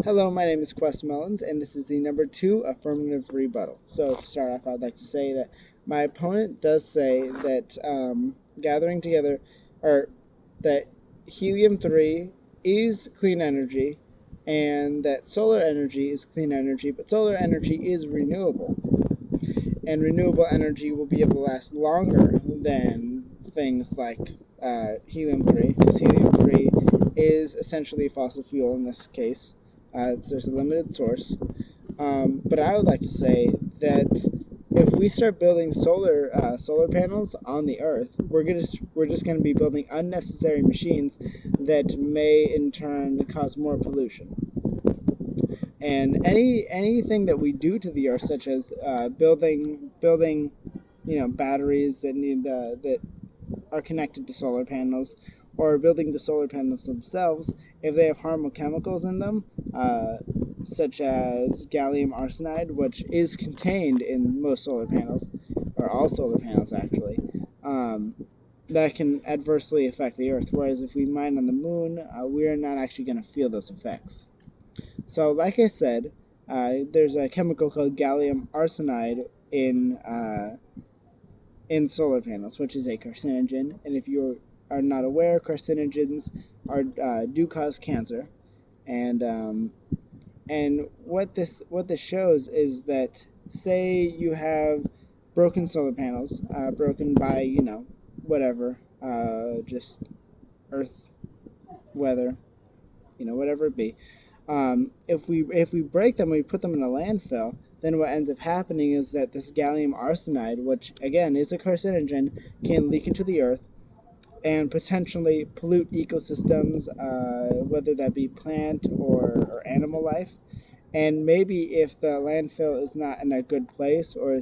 Hello, my name is Quest Mullins, and this is the number 2 affirmative rebuttal. So to start off, I'd like to say that my opponent does say that gathering together, or that helium-3 is clean energy, and that solar energy is clean energy, but solar energy is renewable. And renewable energy will be able to last longer than things like helium-3, because helium-3 is essentially a fossil fuel in this case. There's a limited source. But I would like to say that if we start building solar panels on the Earth, we're just going to be building unnecessary machines that may in turn cause more pollution. And anything that we do to the Earth, such as building batteries that are connected to solar panels, or building the solar panels themselves, if they have harmful chemicals in them, such as gallium arsenide, which is contained in most solar panels, or all solar panels actually, that can adversely affect the Earth. Whereas if we mine on the moon, we are not actually going to feel those effects. So, like I said, there's a chemical called gallium arsenide in solar panels, which is a carcinogen. And if you are not aware, carcinogens do cause cancer. And what this shows is that, say you have broken solar panels, broken by whatever, just Earth, weather, whatever it be. If we break them, we put them in a landfill, then what ends up happening is that this gallium arsenide, which again is a carcinogen, can leak into the Earth and potentially pollute ecosystems, whether that be plant or animal life. And maybe if the landfill is not in a good place, or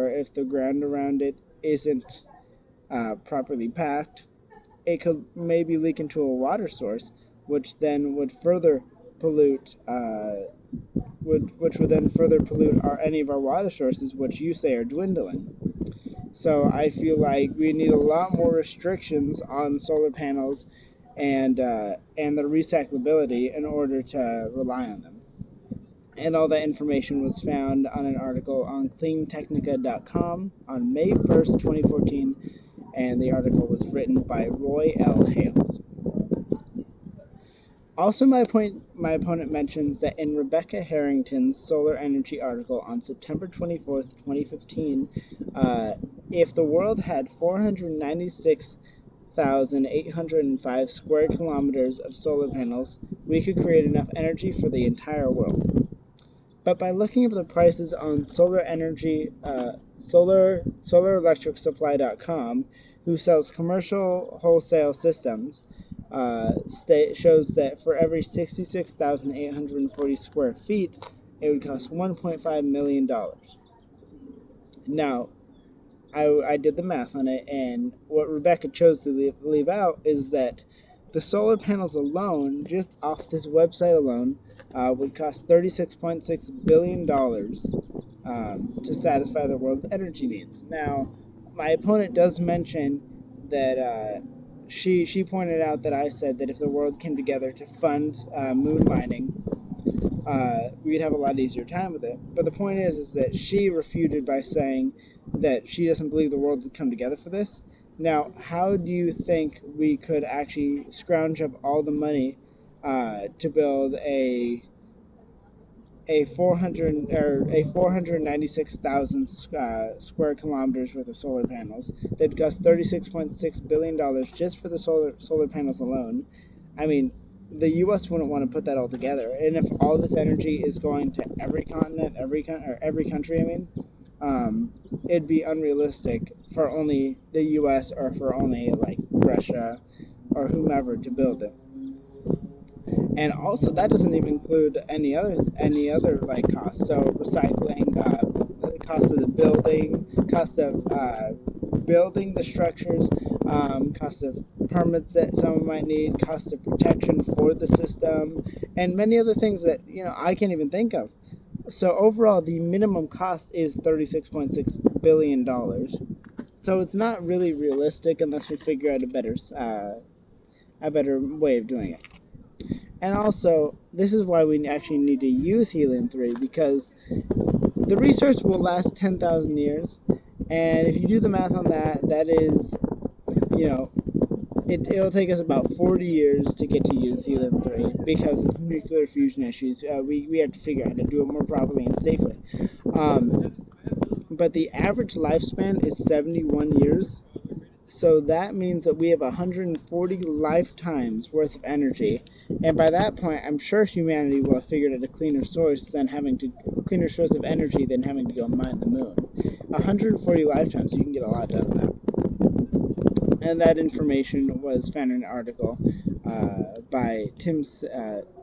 if the ground around it isn't properly packed, it could maybe leak into a water source, which then would further pollute which would then further pollute any of our water sources, which you say are dwindling. So I feel like we need a lot more restrictions on solar panels and their recyclability in order to rely on them. And all that information was found on an article on cleantechnica.com on May 1st, 2014, and the article was written by Roy L. Hales. Also, my opponent mentions that in Rebecca Harrington's solar energy article on September 24th, 2015, if the world had 496,805 square kilometers of solar panels, we could create enough energy for the entire world. But by looking up the prices on solar energy, SolarElectricSupply.com, who sells commercial wholesale systems, shows that for every 66,840 square feet, it would cost $1.5 million. Now, I did the math on it, and what Rebecca chose to leave out is that the solar panels alone, just off this website alone, would cost $36.6 billion to satisfy the world's energy needs. Now, my opponent does mention that she pointed out that I said that if the world came together to fund moon mining, we'd have a lot easier time with it. But the point is that she refuted by saying that she doesn't believe the world would come together for this. Now, how do you think we could actually scrounge up all the money to build a 496,000 square kilometers worth of solar panels that cost $36.6 billion just for the solar panels alone? I mean, the U.S. wouldn't want to put that all together. And if all this energy is going to every continent, every country, it'd be unrealistic for only the U.S. or for only like Russia or whomever to build it. And also, that doesn't even include any other like costs. So recycling, the cost of the building, cost of building the structures, cost of permits that someone might need, cost of protection for the system, and many other things that I can't even think of. So overall, the minimum cost is $36.6 billion. So it's not really realistic unless we figure out a better way of doing it. And also, this is why we actually need to use helium-3, because the research will last 10,000 years, and if you do the math on that, that is, you know, it'll take us about 40 years to get to use helium-3 because of nuclear fusion issues. We have to figure out how to do it more properly and safely. But the average lifespan is 71 years. So that means that we have 140 lifetimes worth of energy, and by that point, I'm sure humanity will have figured out a cleaner source of energy than having to go mine the moon. 140 lifetimes, you can get a lot done with that. And that information was found in an article by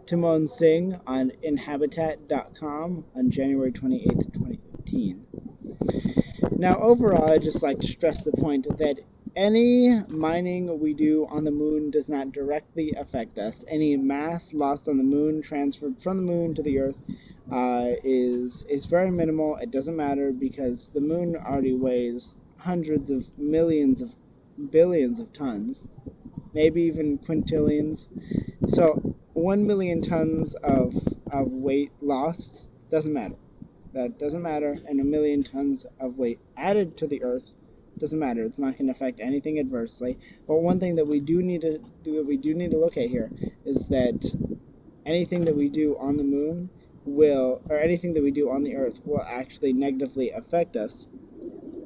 Timon Singh on Inhabitat.com on January 28th, 2015. Now, overall, I'd just like to stress the point that any mining we do on the moon does not directly affect us. Any mass lost on the moon, transferred from the moon to the Earth, is very minimal. It doesn't matter because the moon already weighs hundreds of millions of billions of tons, maybe even quintillions. So 1 million tons of weight lost doesn't matter. That doesn't matter, and 1 million tons of weight added to the Earth doesn't matter. It's not going to affect anything adversely. But one thing that we do need to look at here is that anything that we do on the moon or anything that we do on the Earth will actually negatively affect us.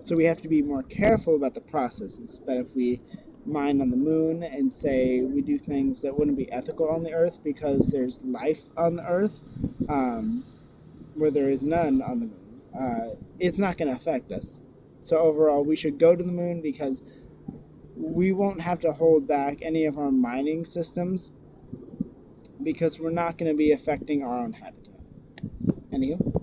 So we have to be more careful about the processes. But if we mine on the moon and say we do things that wouldn't be ethical on the Earth because there's life on the Earth, where there is none on the moon, it's not going to affect us. So overall, we should go to the moon because we won't have to hold back any of our mining systems because we're not going to be affecting our own habitat. Anywho.